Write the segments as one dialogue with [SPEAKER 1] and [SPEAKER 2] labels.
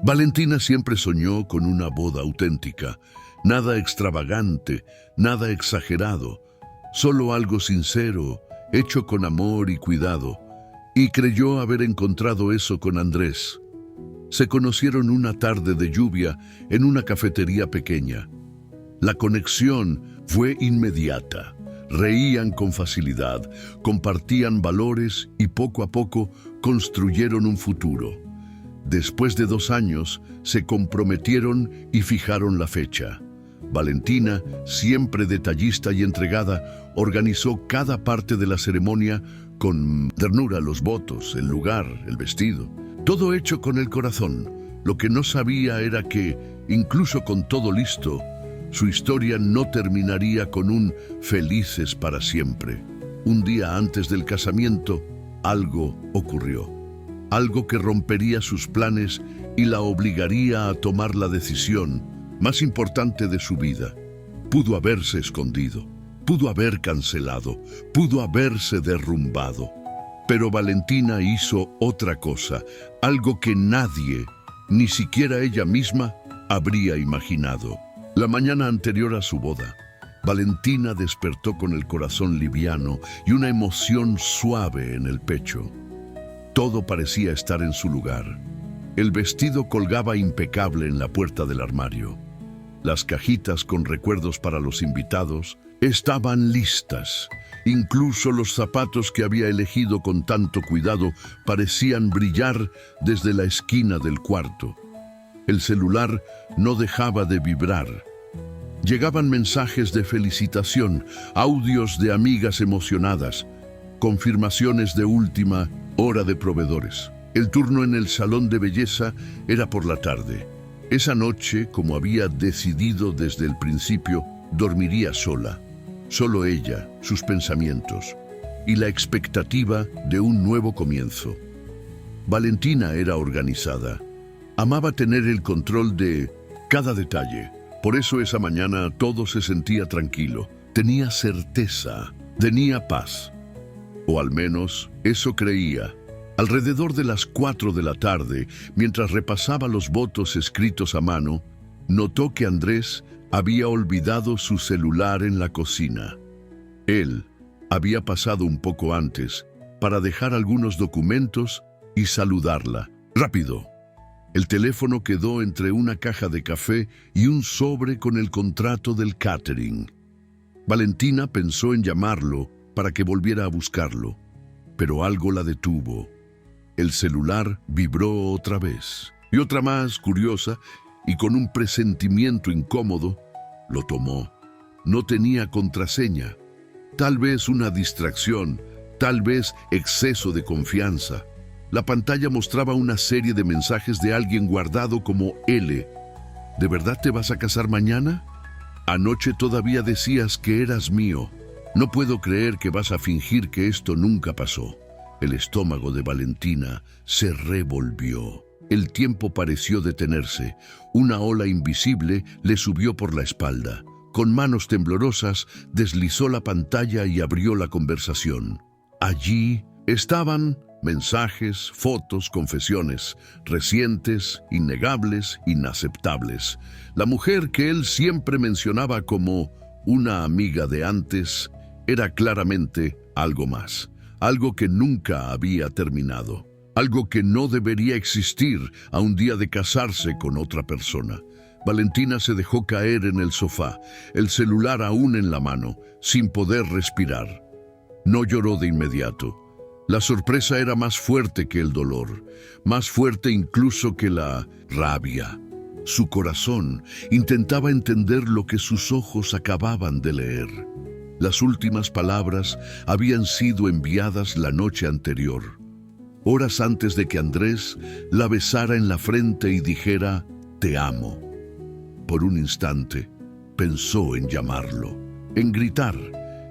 [SPEAKER 1] Valentina siempre soñó con una boda auténtica, nada extravagante, nada exagerado, solo algo sincero, hecho con amor y cuidado, y creyó haber encontrado eso con Andrés. Se conocieron una tarde de lluvia en una cafetería pequeña. La conexión fue inmediata. Reían con facilidad, compartían valores y poco a poco construyeron un futuro. Después de 2 años, se comprometieron y fijaron la fecha. Valentina, siempre detallista y entregada, organizó cada parte de la ceremonia con ternura: los votos, el lugar, el vestido. Todo hecho con el corazón. Lo que no sabía era que, incluso con todo listo, su historia no terminaría con un felices para siempre. Un día antes del casamiento, algo ocurrió. Algo que rompería sus planes y la obligaría a tomar la decisión más importante de su vida. Pudo haberse escondido, pudo haber cancelado, pudo haberse derrumbado. Pero Valentina hizo otra cosa, algo que nadie, ni siquiera ella misma, habría imaginado. La mañana anterior a su boda, Valentina despertó con el corazón liviano y una emoción suave en el pecho. Todo parecía estar en su lugar. El vestido colgaba impecable en la puerta del armario. Las cajitas con recuerdos para los invitados estaban listas. Incluso los zapatos que había elegido con tanto cuidado parecían brillar desde la esquina del cuarto. El celular no dejaba de vibrar. Llegaban mensajes de felicitación, audios de amigas emocionadas, confirmaciones de última hora de proveedores. El turno en el salón de belleza era por la tarde. Esa noche, como había decidido desde el principio, dormiría sola. Solo ella, sus pensamientos y la expectativa de un nuevo comienzo. Valentina era organizada. Amaba tener el control de cada detalle. Por eso esa mañana todo se sentía tranquilo. Tenía certeza, tenía paz. O al menos eso creía. Alrededor de las 4 de la tarde, mientras repasaba los votos escritos a mano, notó que Andrés había olvidado su celular en la cocina. Él había pasado un poco antes para dejar algunos documentos y saludarla. Rápido. El teléfono quedó entre una caja de café y un sobre con el contrato del catering. Valentina pensó en llamarlo para que volviera a buscarlo, pero algo la detuvo. El celular vibró otra vez, y otra más curiosa, y con un presentimiento incómodo, lo tomó. No tenía contraseña. Tal vez una distracción, tal vez exceso de confianza. La pantalla mostraba una serie de mensajes de alguien guardado como L. ¿De verdad te vas a casar mañana? Anoche todavía decías que eras mío. No puedo creer que vas a fingir que esto nunca pasó. El estómago de Valentina se revolvió. El tiempo pareció detenerse. Una ola invisible le subió por la espalda. Con manos temblorosas, deslizó la pantalla y abrió la conversación. Allí estaban mensajes, fotos, confesiones, recientes, innegables, inaceptables. La mujer que él siempre mencionaba como una amiga de antes era claramente algo más. Algo que nunca había terminado. Algo que no debería existir a un día de casarse con otra persona. Valentina se dejó caer en el sofá, el celular aún en la mano, sin poder respirar. No lloró de inmediato. La sorpresa era más fuerte que el dolor, más fuerte incluso que la rabia. Su corazón intentaba entender lo que sus ojos acababan de leer. Las últimas palabras habían sido enviadas la noche anterior, horas antes de que Andrés la besara en la frente y dijera «Te amo». Por un instante pensó en llamarlo, en gritar,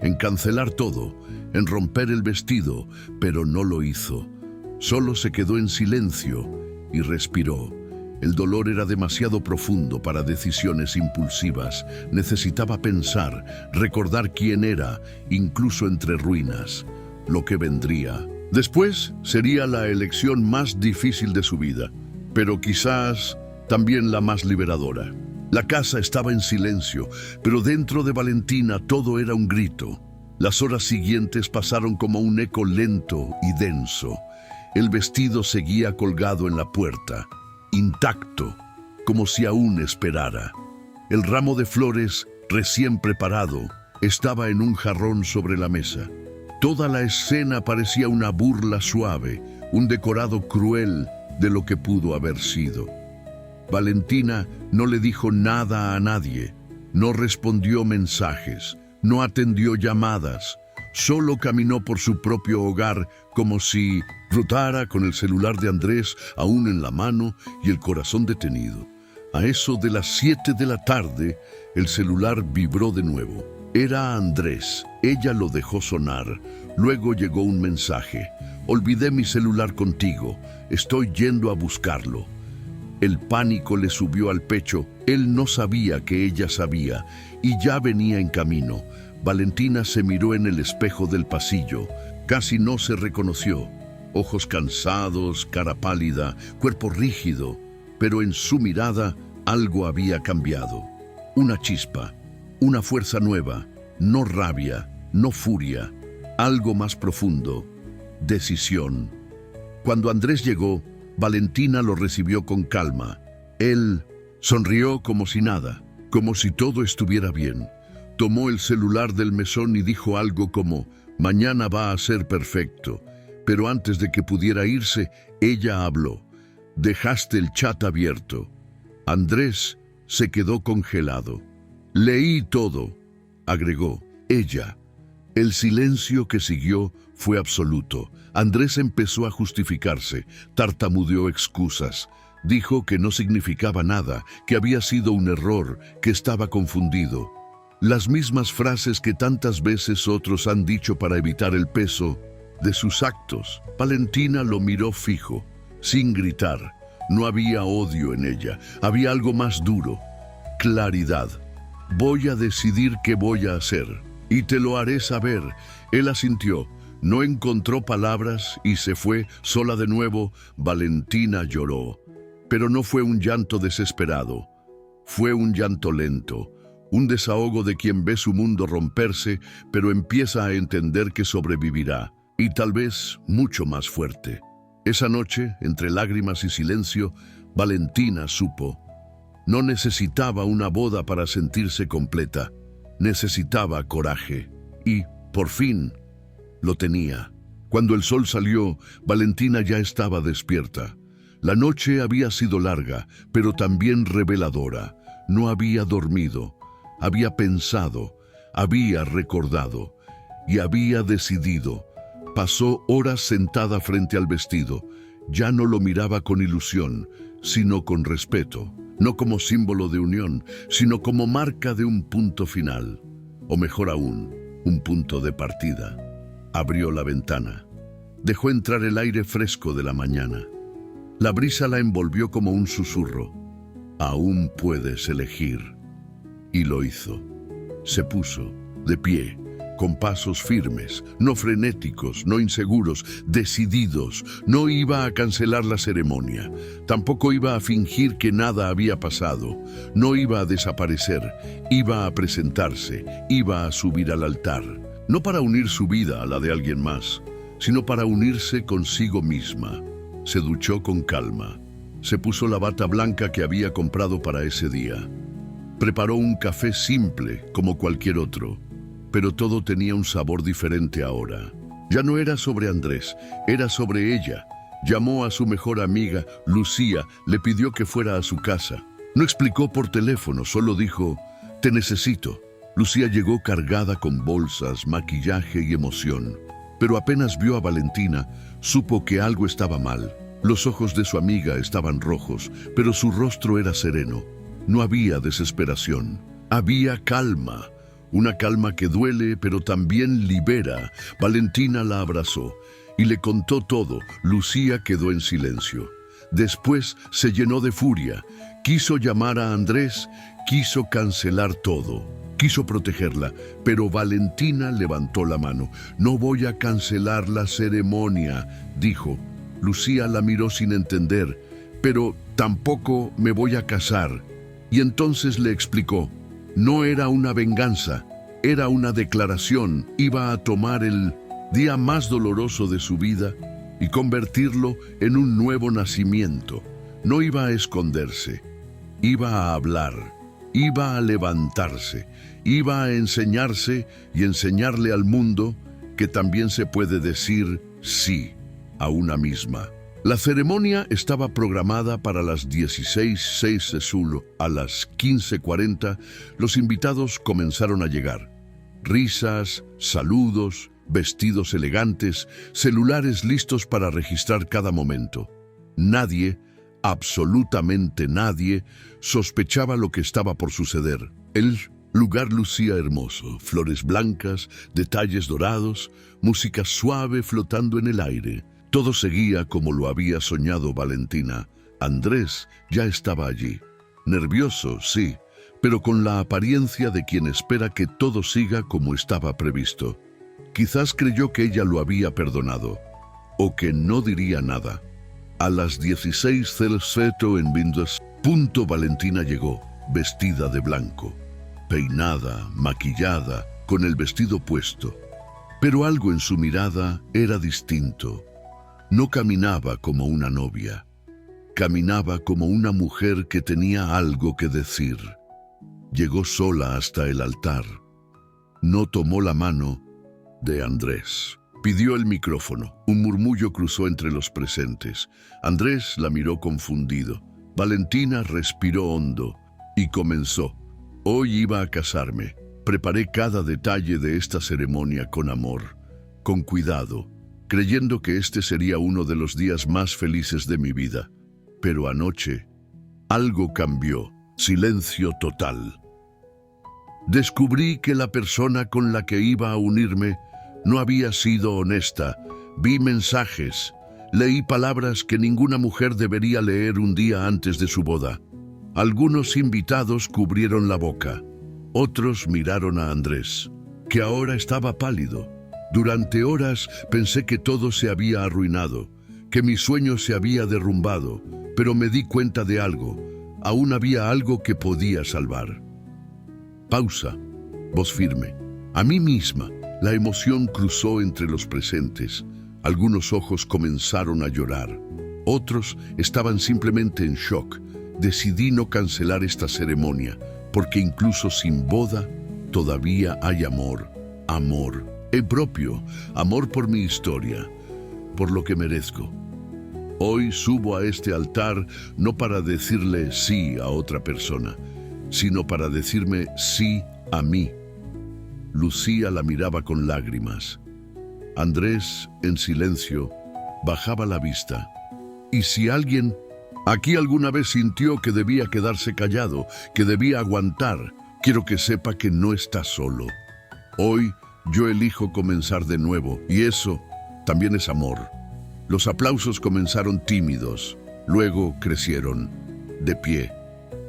[SPEAKER 1] en cancelar todo, en romper el vestido, pero no lo hizo. Solo se quedó en silencio y respiró. El dolor era demasiado profundo para decisiones impulsivas. Necesitaba pensar, recordar quién era, incluso entre ruinas, lo que vendría. Después sería la elección más difícil de su vida, pero quizás también la más liberadora. La casa estaba en silencio, pero dentro de Valentina todo era un grito. Las horas siguientes pasaron como un eco lento y denso. El vestido seguía colgado en la puerta, intacto, como si aún esperara. El ramo de flores, recién preparado, estaba en un jarrón sobre la mesa. Toda la escena parecía una burla suave, un decorado cruel de lo que pudo haber sido. Valentina no le dijo nada a nadie, no respondió mensajes, no atendió llamadas, solo caminó por su propio hogar como si flotara con el celular de Andrés aún en la mano y el corazón detenido. A eso de las 7 de la tarde, el celular vibró de nuevo. Era Andrés. Ella lo dejó sonar. Luego llegó un mensaje. Olvidé mi celular contigo. Estoy yendo a buscarlo. El pánico le subió al pecho. Él no sabía que ella sabía y ya venía en camino. Valentina se miró en el espejo del pasillo. Casi no se reconoció. Ojos cansados, cara pálida, cuerpo rígido. Pero en su mirada algo había cambiado. Una chispa, una fuerza nueva, no rabia, no furia, algo más profundo, decisión. Cuando Andrés llegó, Valentina lo recibió con calma. Él sonrió como si nada, como si todo estuviera bien. Tomó el celular del mesón y dijo algo como, «Mañana va a ser perfecto». Pero antes de que pudiera irse, ella habló. «Dejaste el chat abierto». Andrés se quedó congelado. «Leí todo», agregó ella. El silencio que siguió fue absoluto. Andrés empezó a justificarse, tartamudeó excusas. Dijo que no significaba nada, que había sido un error, que estaba confundido. Las mismas frases que tantas veces otros han dicho para evitar el peso de sus actos. Valentina lo miró fijo, sin gritar. No había odio en ella, había algo más duro. Claridad. «Voy a decidir qué voy a hacer, y te lo haré saber». Él asintió, no encontró palabras y se fue sola de nuevo. Valentina lloró, pero no fue un llanto desesperado. Fue un llanto lento, un desahogo de quien ve su mundo romperse, pero empieza a entender que sobrevivirá, y tal vez mucho más fuerte. Esa noche, entre lágrimas y silencio, Valentina supo. No necesitaba una boda para sentirse completa. Necesitaba coraje. Y, por fin, lo tenía. Cuando el sol salió, Valentina ya estaba despierta. La noche había sido larga, pero también reveladora. No había dormido. Había pensado. Había recordado. Y había decidido. Pasó horas sentada frente al vestido. Ya no lo miraba con ilusión, sino con respeto. No como símbolo de unión, sino como marca de un punto final. O mejor aún, un punto de partida. Abrió la ventana. Dejó entrar el aire fresco de la mañana. La brisa la envolvió como un susurro. Aún puedes elegir. Y lo hizo. Se puso, de pie, con pasos firmes, no frenéticos, no inseguros, decididos. No iba a cancelar la ceremonia. Tampoco iba a fingir que nada había pasado. No iba a desaparecer. Iba a presentarse. Iba a subir al altar. No para unir su vida a la de alguien más, sino para unirse consigo misma. Se duchó con calma. Se puso la bata blanca que había comprado para ese día. Preparó un café simple, como cualquier otro. Pero todo tenía un sabor diferente ahora. Ya no era sobre Andrés, era sobre ella. Llamó a su mejor amiga, Lucía, le pidió que fuera a su casa. No explicó por teléfono, solo dijo, «Te necesito». Lucía llegó cargada con bolsas, maquillaje y emoción. Pero apenas vio a Valentina, supo que algo estaba mal. Los ojos de su amiga estaban rojos, pero su rostro era sereno. No había desesperación, había calma. Una calma que duele, pero también libera. Valentina la abrazó y le contó todo. Lucía quedó en silencio. Después se llenó de furia. Quiso llamar a Andrés, quiso cancelar todo. Quiso protegerla, pero Valentina levantó la mano. «No voy a cancelar la ceremonia», dijo. Lucía la miró sin entender, pero tampoco me voy a casar. Y entonces le explicó, no era una venganza, era una declaración. Iba a tomar el día más doloroso de su vida y convertirlo en un nuevo nacimiento. No iba a esconderse, iba a hablar, iba a levantarse, iba a enseñarse y enseñarle al mundo que también se puede decir sí a una misma. La ceremonia estaba programada para las 16:06 de Zulo. A las 15:40 los invitados comenzaron a llegar. Risas, saludos, vestidos elegantes, celulares listos para registrar cada momento. Nadie, absolutamente nadie, sospechaba lo que estaba por suceder. El lugar lucía hermoso, flores blancas, detalles dorados, música suave flotando en el aire. Todo seguía como lo había soñado Valentina. Andrés ya estaba allí. Nervioso, sí, pero con la apariencia de quien espera que todo siga como estaba previsto. Quizás creyó que ella lo había perdonado, o que no diría nada. A las 16:07 en Windows, Valentina llegó, vestida de blanco, peinada, maquillada, con el vestido puesto. Pero algo en su mirada era distinto. No caminaba como una novia, caminaba como una mujer que tenía algo que decir. Llegó sola hasta el altar. No tomó la mano de Andrés. Pidió el micrófono. Un murmullo cruzó entre los presentes. Andrés la miró confundido. Valentina respiró hondo y comenzó. Hoy iba a casarme. Preparé cada detalle de esta ceremonia con amor, con cuidado, creyendo que este sería uno de los días más felices de mi vida. Pero anoche, algo cambió. Silencio total. Descubrí que la persona con la que iba a unirme no había sido honesta. Vi mensajes, leí palabras que ninguna mujer debería leer un día antes de su boda. Algunos invitados cubrieron la boca. Otros miraron a Andrés, que ahora estaba pálido. Durante horas pensé que todo se había arruinado, que mi sueño se había derrumbado, pero me di cuenta de algo. Aún había algo que podía salvar. Pausa, voz firme. A mí misma, la emoción cruzó entre los presentes. Algunos ojos comenzaron a llorar. Otros estaban simplemente en shock. Decidí no cancelar esta ceremonia, porque incluso sin boda, todavía hay amor. Amor propio, amor por mi historia, por lo que merezco. Hoy subo a este altar no para decirle sí a otra persona, sino para decirme sí a mí. Lucía la miraba con lágrimas. Andrés, en silencio, bajaba la vista. Y si alguien aquí alguna vez sintió que debía quedarse callado, que debía aguantar, quiero que sepa que no está solo. Hoy yo elijo comenzar de nuevo, y eso también es amor. Los aplausos comenzaron tímidos, luego crecieron. De pie,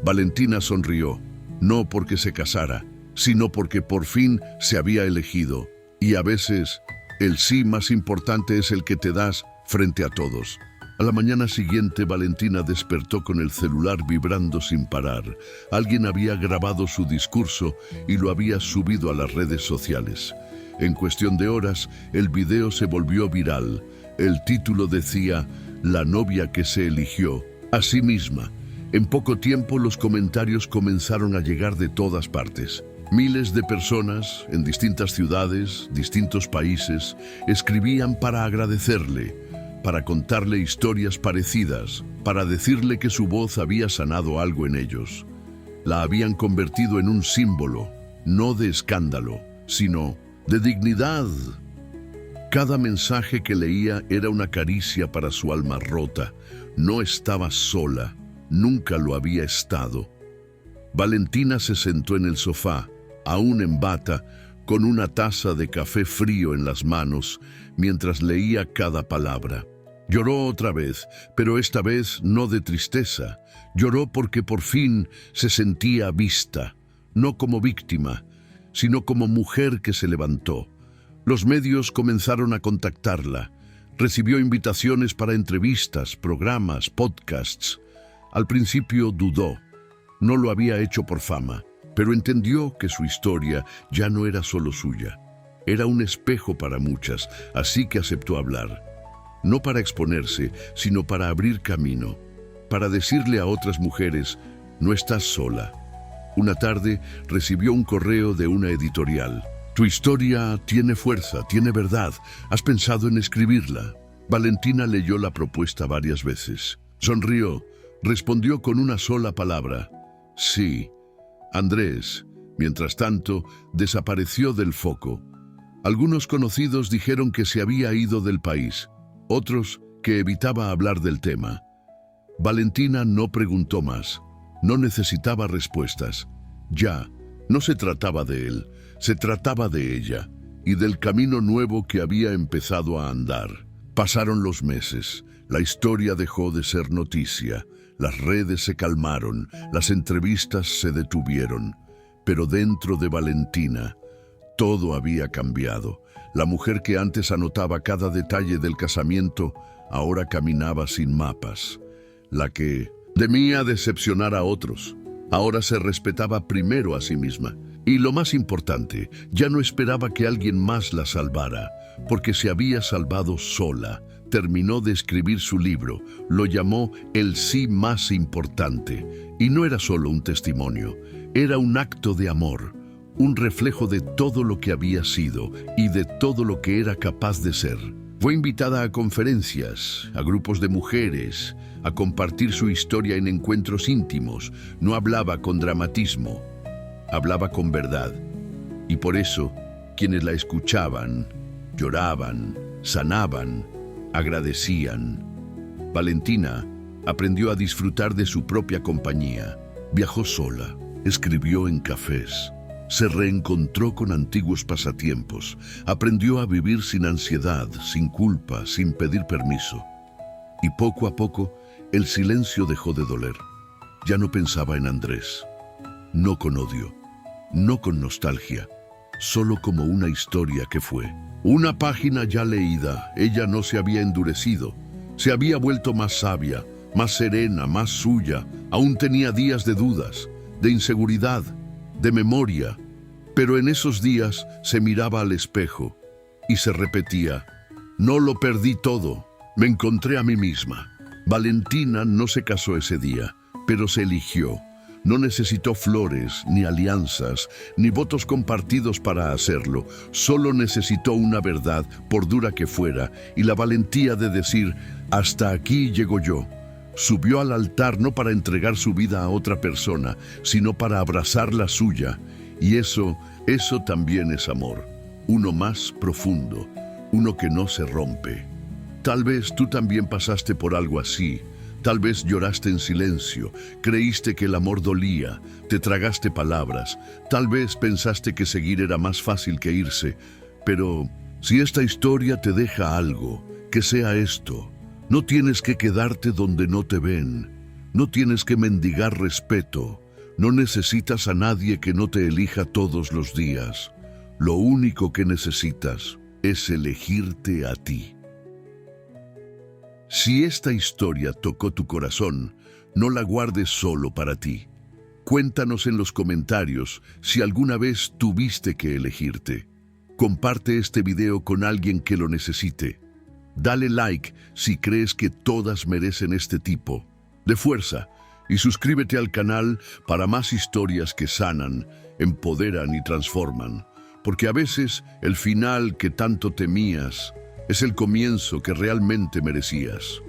[SPEAKER 1] Valentina sonrió, no porque se casara, sino porque por fin se había elegido. Y a veces, el sí más importante es el que te das frente a todos. A la mañana siguiente, Valentina despertó con el celular vibrando sin parar. Alguien había grabado su discurso y lo había subido a las redes sociales. En cuestión de horas, el video se volvió viral. El título decía, «La novia que se eligió a sí misma». En poco tiempo, los comentarios comenzaron a llegar de todas partes. Miles de personas, en distintas ciudades, distintos países, escribían para agradecerle, para contarle historias parecidas, para decirle que su voz había sanado algo en ellos. La habían convertido en un símbolo, no de escándalo, sino de dignidad. Cada mensaje que leía era una caricia para su alma rota. No estaba sola, nunca lo había estado. Valentina se sentó en el sofá, aún en bata, con una taza de café frío en las manos, mientras leía cada palabra. Lloró otra vez, pero esta vez no de tristeza. Lloró porque por fin se sentía vista, no como víctima, sino como mujer que se levantó. Los medios comenzaron a contactarla. Recibió invitaciones para entrevistas, programas, podcasts. Al principio dudó. No lo había hecho por fama, pero entendió que su historia ya no era solo suya. Era un espejo para muchas, así que aceptó hablar. No para exponerse, sino para abrir camino, para decirle a otras mujeres, no estás sola. Una tarde recibió un correo de una editorial. Tu historia tiene fuerza, tiene verdad. ¿Has pensado en escribirla? Valentina leyó la propuesta varias veces. Sonrió, respondió con una sola palabra. Sí. Andrés, mientras tanto, desapareció del foco. Algunos conocidos dijeron que se había ido del país, otros que evitaba hablar del tema. Valentina no preguntó más, no necesitaba respuestas. Ya, no se trataba de él, se trataba de ella y del camino nuevo que había empezado a andar. Pasaron los meses, la historia dejó de ser noticia, las redes se calmaron, las entrevistas se detuvieron, pero dentro de Valentina todo había cambiado. La mujer que antes anotaba cada detalle del casamiento ahora caminaba sin mapas. La que temía decepcionar a otros ahora se respetaba primero a sí misma. Y lo más importante, ya no esperaba que alguien más la salvara, porque se había salvado sola. Terminó de escribir su libro, lo llamó El sí más importante, y no era solo un testimonio, era un acto de amor, un reflejo de todo lo que había sido y de todo lo que era capaz de ser. Fue invitada a conferencias, a grupos de mujeres, a compartir su historia en encuentros íntimos. No hablaba con dramatismo, hablaba con verdad. Y por eso, quienes la escuchaban, lloraban, sanaban, agradecían. Valentina aprendió a disfrutar de su propia compañía. Viajó sola, escribió en cafés, se reencontró con antiguos pasatiempos, aprendió a vivir sin ansiedad, sin culpa, sin pedir permiso. Y poco a poco, el silencio dejó de doler. Ya no pensaba en Andrés, no con odio, no con nostalgia, solo como una historia que fue. Una página ya leída, ella no se había endurecido, se había vuelto más sabia, más serena, más suya. Aún tenía días de dudas, de inseguridad, de memoria, pero en esos días se miraba al espejo y se repetía, no lo perdí todo, me encontré a mí misma. Valentina no se casó ese día, pero se eligió. No necesitó flores, ni alianzas, ni votos compartidos para hacerlo. Solo necesitó una verdad, por dura que fuera, y la valentía de decir, hasta aquí llego yo. Subió al altar no para entregar su vida a otra persona, sino para abrazar la suya. Y eso también es amor. Uno más profundo, uno que no se rompe. Tal vez tú también pasaste por algo así. Tal vez lloraste en silencio, creíste que el amor dolía, te tragaste palabras, tal vez pensaste que seguir era más fácil que irse, pero si esta historia te deja algo, que sea esto. No tienes que quedarte donde no te ven, no tienes que mendigar respeto, no necesitas a nadie que no te elija todos los días. Lo único que necesitas es elegirte a ti. Si esta historia tocó tu corazón, no la guardes solo para ti. Cuéntanos en los comentarios si alguna vez tuviste que elegirte. Comparte este video con alguien que lo necesite. Dale like si crees que todas merecen este tipo de fuerza y suscríbete al canal para más historias que sanan, empoderan y transforman. Porque a veces el final que tanto temías es el comienzo que realmente merecías.